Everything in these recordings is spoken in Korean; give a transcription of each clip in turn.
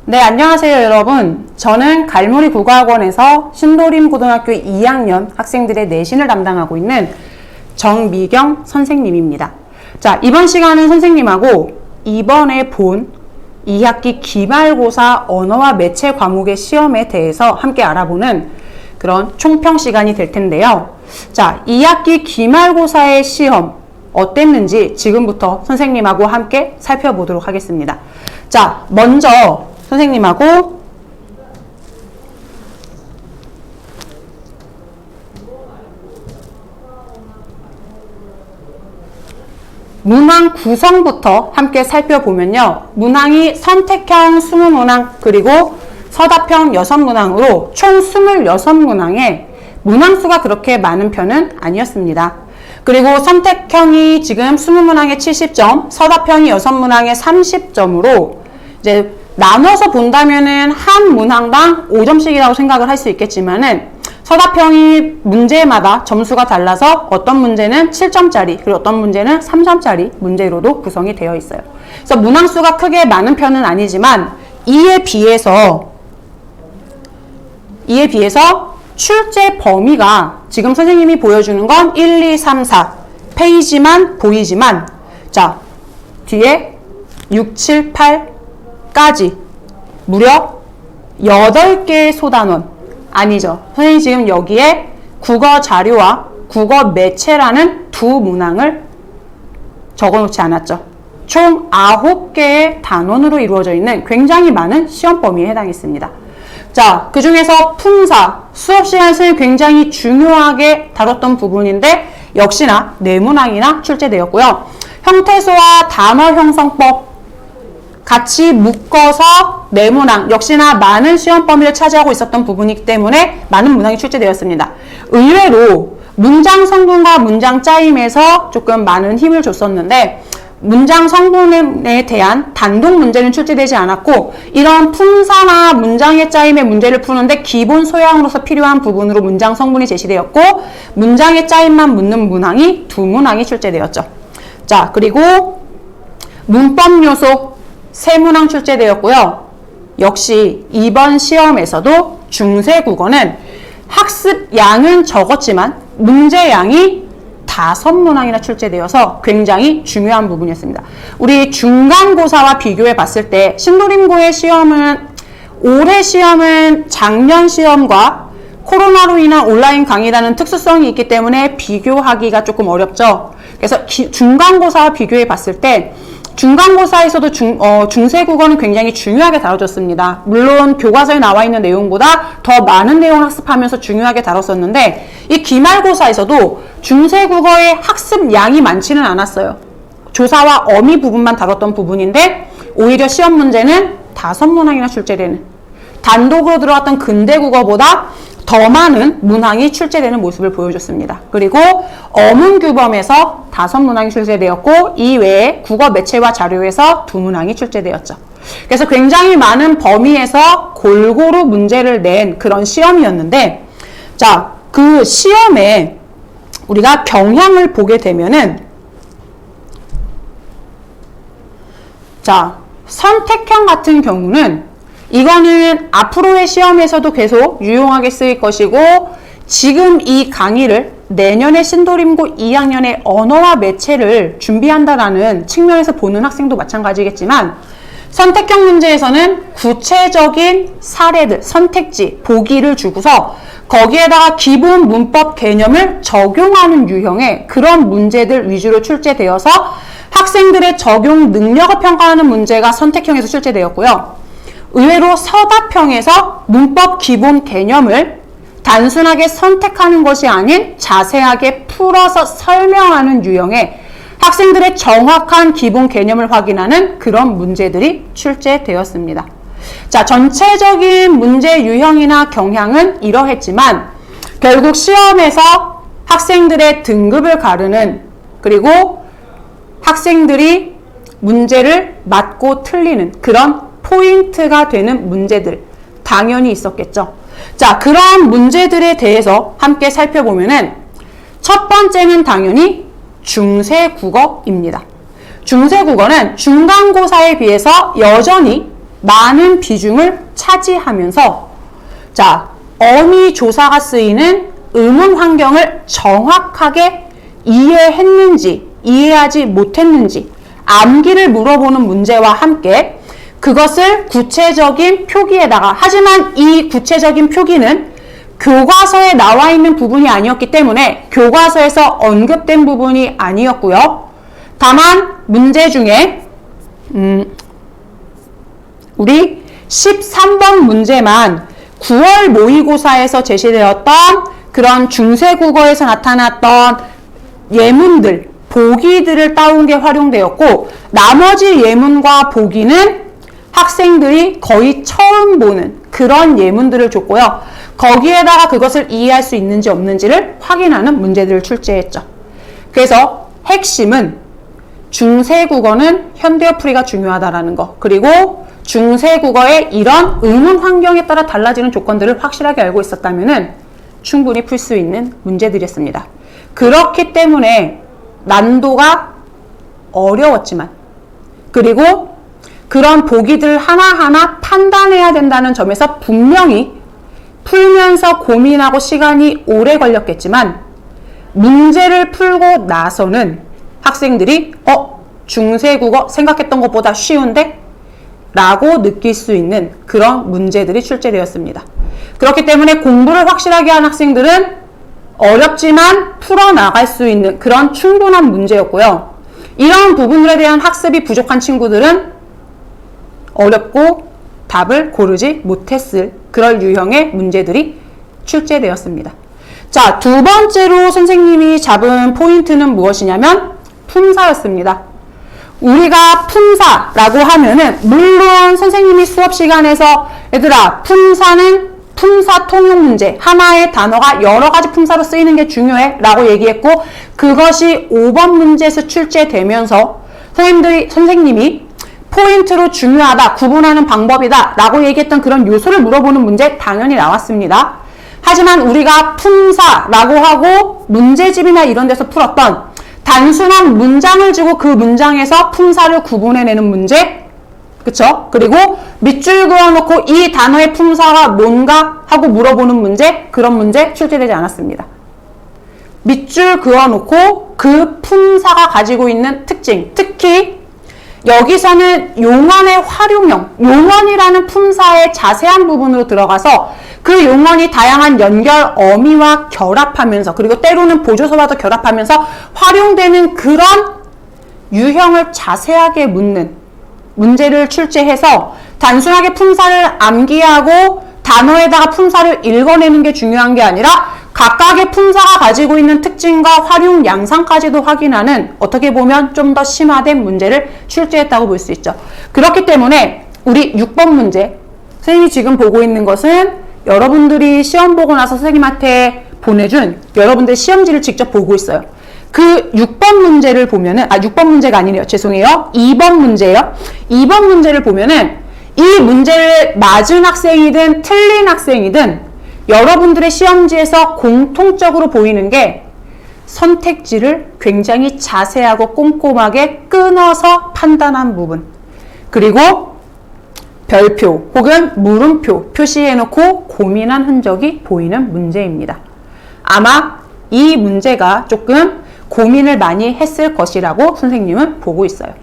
네, 안녕하세요 여러분. 저는 갈무리 국어학원에서 신도림고등학교 2학년 학생들의 내신을 담당하고 있는 정미경 선생님입니다. 자, 이번 시간은 선생님하고 이번에 본 2학기 기말고사 언어와 매체 과목의 시험에 대해서 함께 알아보는 그런 총평 시간이 될 텐데요. 자, 2학기 기말고사의 시험 어땠는지 지금부터 선생님하고 함께 살펴보도록 하겠습니다. 자, 먼저 선생님하고 문항 구성부터 함께 살펴보면요. 문항이 선택형 20문항 그리고 서답형 6문항으로 총 26문항에 문항수가 그렇게 많은 편은 아니었습니다. 그리고 선택형이 지금 20문항에 70점, 서답형이 6문항에 30점으로 이제 나눠서 본다면은 한 문항당 5점씩이라고 생각을 할 수 있겠지만은 서답형이 문제마다 점수가 달라서 어떤 문제는 7점짜리 그리고 어떤 문제는 3점짜리 문제로도 구성이 되어 있어요. 그래서 문항수가 크게 많은 편은 아니지만 이에 비해서 출제 범위가 지금 선생님이 보여주는 건 1, 2, 3, 4 페이지만 보이지만 자 뒤에 6, 7, 8까지 무려 8개의 소단원 아니죠. 선생님이 지금 여기에 국어 자료와 국어 매체라는 두 문항을 적어놓지 않았죠. 총 9개의 단원으로 이루어져 있는 굉장히 많은 시험 범위에 해당했습니다. 자, 그 중에서 품사, 수업 시간에서 굉장히 중요하게 다뤘던 부분인데 역시나 4문항이나 출제되었고요. 형태소와 단어 형성법 같이 묶어서 4문항, 역시나 많은 시험 범위를 차지하고 있었던 부분이기 때문에 많은 문항이 출제되었습니다. 의외로 문장 성분과 문장 짜임에서 조금 많은 힘을 줬었는데 문장 성분에 대한 단독 문제는 출제되지 않았고 이런 품사나 문장의 짜임의 문제를 푸는데 기본 소양으로서 필요한 부분으로 문장 성분이 제시되었고 문장의 짜임만 묻는 문항이 2문항이 출제되었죠. 자, 그리고 문법 요소 3문항 출제되었고요. 역시 이번 시험에서도 중세국어는 학습 양은 적었지만 문제 양이 5문항이나 출제되어서 굉장히 중요한 부분이었습니다. 우리 중간고사와 비교해 봤을 때 신도림고의 시험은 올해 시험은 작년 시험과 코로나로 인한 온라인 강의라는 특수성이 있기 때문에 비교하기가 조금 어렵죠. 그래서 중간고사와 비교해 봤을 때 중간고사에서도 중세국어는 굉장히 중요하게 다뤄졌습니다. 물론 교과서에 나와 있는 내용보다 더 많은 내용을 학습하면서 중요하게 다뤘었는데 이 기말고사에서도 중세국어의 학습 양이 많지는 않았어요. 조사와 어미 부분만 다뤘던 부분인데 오히려 시험 문제는 5문항이나 출제되는 단독으로 들어갔던 근대국어보다 더 많은 문항이 출제되는 모습을 보여줬습니다. 그리고 어문규범에서 5문항이 출제되었고 이외에 국어 매체와 자료에서 2문항이 출제되었죠. 그래서 굉장히 많은 범위에서 골고루 문제를 낸 그런 시험이었는데 자, 그 시험에 우리가 경향을 보게 되면은 자, 선택형 같은 경우는 이거는 앞으로의 시험에서도 계속 유용하게 쓰일 것이고 지금 이 강의를 내년에 신도림고 2학년의 언어와 매체를 준비한다라는 측면에서 보는 학생도 마찬가지겠지만 선택형 문제에서는 구체적인 사례들, 선택지, 보기를 주고서 거기에다가 기본 문법 개념을 적용하는 유형의 그런 문제들 위주로 출제되어서 학생들의 적용 능력을 평가하는 문제가 선택형에서 출제되었고요. 의외로 서답형에서 문법 기본 개념을 단순하게 선택하는 것이 아닌 자세하게 풀어서 설명하는 유형의 학생들의 정확한 기본 개념을 확인하는 그런 문제들이 출제되었습니다. 자, 전체적인 문제 유형이나 경향은 이러했지만 결국 시험에서 학생들의 등급을 가르는 그리고 학생들이 문제를 맞고 틀리는 그런 포인트가 되는 문제들 당연히 있었겠죠. 자, 그런 문제들에 대해서 함께 살펴보면은 첫 번째는 당연히 중세국어입니다. 중세국어는 중간고사에 비해서 여전히 많은 비중을 차지하면서 자, 어미 조사가 쓰이는 의문 환경을 정확하게 이해했는지 이해하지 못했는지 암기를 물어보는 문제와 함께 그것을 구체적인 표기에다가 하지만 이 구체적인 표기는 교과서에 나와 있는 부분이 아니었기 때문에 교과서에서 언급된 부분이 아니었고요. 다만 문제 중에 우리 13번 문제만 9월 모의고사에서 제시되었던 그런 중세국어에서 나타났던 예문들, 보기들을 따온 게 활용되었고 나머지 예문과 보기는 학생들이 거의 처음 보는 그런 예문들을 줬고요. 거기에다가 그것을 이해할 수 있는지 없는지를 확인하는 문제들을 출제했죠. 그래서 핵심은 중세국어는 현대어 풀이가 중요하다라는 거, 그리고 중세국어의 이런 의문 환경에 따라 달라지는 조건들을 확실하게 알고 있었다면 충분히 풀 수 있는 문제들이었습니다. 그렇기 때문에 난도가 어려웠지만 그리고 그런 보기들 하나하나 판단해야 된다는 점에서 분명히 풀면서 고민하고 시간이 오래 걸렸겠지만 문제를 풀고 나서는 학생들이 중세국어 생각했던 것보다 쉬운데? 라고 느낄 수 있는 그런 문제들이 출제되었습니다. 그렇기 때문에 공부를 확실하게 한 학생들은 어렵지만 풀어나갈 수 있는 그런 충분한 문제였고요. 이런 부분들에 대한 학습이 부족한 친구들은 어렵고 답을 고르지 못했을 그럴 유형의 문제들이 출제되었습니다. 자, 두 번째로 선생님이 잡은 포인트는 무엇이냐면 품사였습니다. 우리가 품사라고 하면은 물론 선생님이 수업 시간에서 얘들아 품사는 품사 통용 문제, 하나의 단어가 여러 가지 품사로 쓰이는 게 중요해 라고 얘기했고 그것이 5번 문제에서 출제되면서 선생님이 포인트로 중요하다, 구분하는 방법이다 라고 얘기했던 그런 요소를 물어보는 문제 당연히 나왔습니다. 하지만 우리가 품사라고 하고 문제집이나 이런 데서 풀었던 단순한 문장을 주고 그 문장에서 품사를 구분해내는 문제, 그쵸? 그리고 밑줄 그어놓고 이 단어의 품사가 뭔가 하고 물어보는 문제, 그런 문제 출제되지 않았습니다. 밑줄 그어놓고 그 품사가 가지고 있는 특징, 특히 여기서는 용언의 활용형, 용언이라는 품사의 자세한 부분으로 들어가서 그 용언이 다양한 연결 어미와 결합하면서 그리고 때로는 보조서와도 결합하면서 활용되는 그런 유형을 자세하게 묻는 문제를 출제해서 단순하게 품사를 암기하고 단어에다가 품사를 읽어내는 게 중요한 게 아니라 각각의 품사가 가지고 있는 특징과 활용 양상까지도 확인하는 어떻게 보면 좀 더 심화된 문제를 출제했다고 볼 수 있죠. 그렇기 때문에 우리 6번 문제, 선생님이 지금 보고 있는 것은 여러분들이 시험 보고 나서 선생님한테 보내준 여러분들 시험지를 직접 보고 있어요. 그 6번 문제를 보면은 6번 문제가 아니네요. 죄송해요. 2번 문제예요. 2번 문제를 보면은 이 문제를 맞은 학생이든 틀린 학생이든 여러분들의 시험지에서 공통적으로 보이는 게 선택지를 굉장히 자세하고 꼼꼼하게 끊어서 판단한 부분, 그리고 별표 혹은 물음표 표시해놓고 고민한 흔적이 보이는 문제입니다. 아마 이 문제가 조금 고민을 많이 했을 것이라고 선생님은 보고 있어요.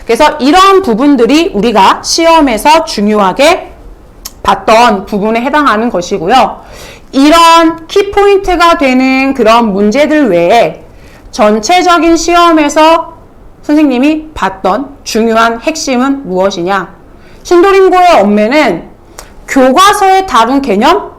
그래서 이런 부분들이 우리가 시험에서 중요하게 봤던 부분에 해당하는 것이고요. 이런 키포인트가 되는 그런 문제들 외에 전체적인 시험에서 선생님이 봤던 중요한 핵심은 무엇이냐? 신도림고의 엄매는 교과서에 다룬 개념?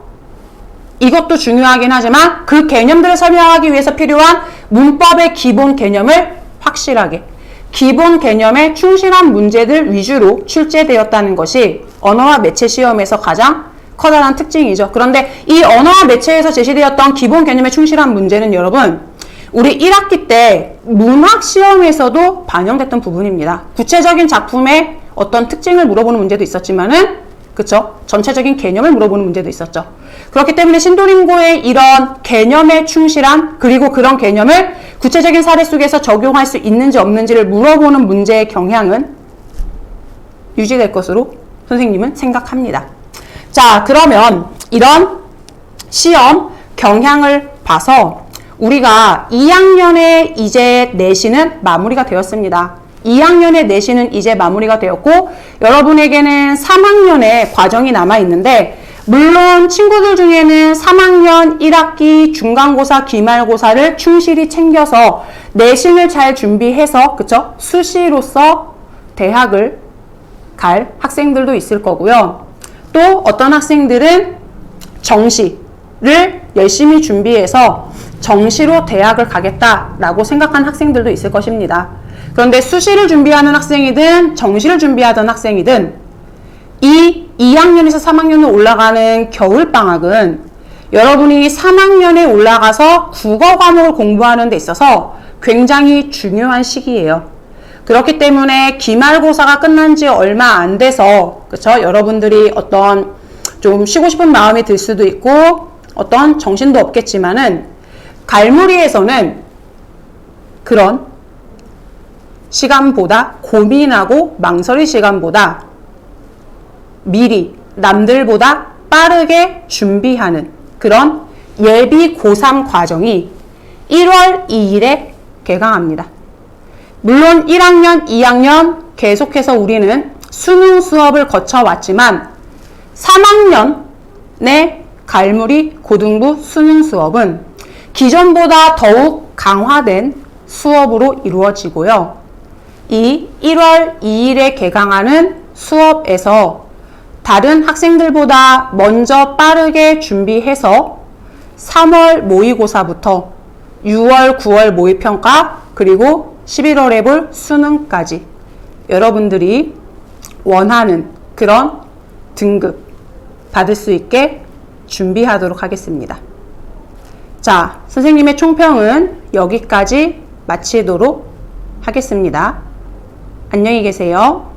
이것도 중요하긴 하지만 그 개념들을 설명하기 위해서 필요한 문법의 기본 개념을 확실하게 기본 개념에 충실한 문제들 위주로 출제되었다는 것이 언어와 매체 시험에서 가장 커다란 특징이죠. 그런데 이 언어와 매체에서 제시되었던 기본 개념에 충실한 문제는 여러분 우리 1학기 때 문학 시험에서도 반영됐던 부분입니다. 구체적인 작품의 어떤 특징을 물어보는 문제도 있었지만은 그쵸? 전체적인 개념을 물어보는 문제도 있었죠. 그렇기 때문에 신도림고의 이런 개념에 충실한 그리고 그런 개념을 구체적인 사례 속에서 적용할 수 있는지 없는지를 물어보는 문제의 경향은 유지될 것으로 선생님은 생각합니다. 자, 그러면 이런 시험 경향을 봐서 우리가 2학년의 이제 내신은 마무리가 되었습니다. 2학년의 내신은 이제 마무리가 되었고 여러분에게는 3학년의 과정이 남아 있는데 물론 친구들 중에는 3학년 1학기 중간고사, 기말고사를 충실히 챙겨서 내신을 잘 준비해서 그쵸? 수시로서 대학을 갈 학생들도 있을 거고요. 또 어떤 학생들은 정시를 열심히 준비해서 정시로 대학을 가겠다라고 생각한 학생들도 있을 것입니다. 그런데 수시를 준비하는 학생이든 정시를 준비하던 학생이든 이 2학년에서 3학년으로 올라가는 겨울방학은 여러분이 3학년에 올라가서 국어 과목을 공부하는 데 있어서 굉장히 중요한 시기예요. 그렇기 때문에 기말고사가 끝난 지 얼마 안 돼서 그쵸? 여러분들이 어떤 좀 쉬고 싶은 마음이 들 수도 있고 어떤 정신도 없겠지만은 갈무리에서는 그런 시간보다 고민하고 망설일 시간보다 미리 남들보다 빠르게 준비하는 그런 예비 고3 과정이 1월 2일에 개강합니다. 물론 1학년, 2학년 계속해서 우리는 수능 수업을 거쳐왔지만 3학년의 갈무리 고등부 수능 수업은 기존보다 더욱 강화된 수업으로 이루어지고요. 이 1월 2일에 개강하는 수업에서 다른 학생들보다 먼저 빠르게 준비해서 3월 모의고사부터 6월, 9월 모의평가 그리고 11월에 볼 수능까지 여러분들이 원하는 그런 등급 받을 수 있게 준비하도록 하겠습니다. 자, 선생님의 총평은 여기까지 마치도록 하겠습니다. 안녕히 계세요.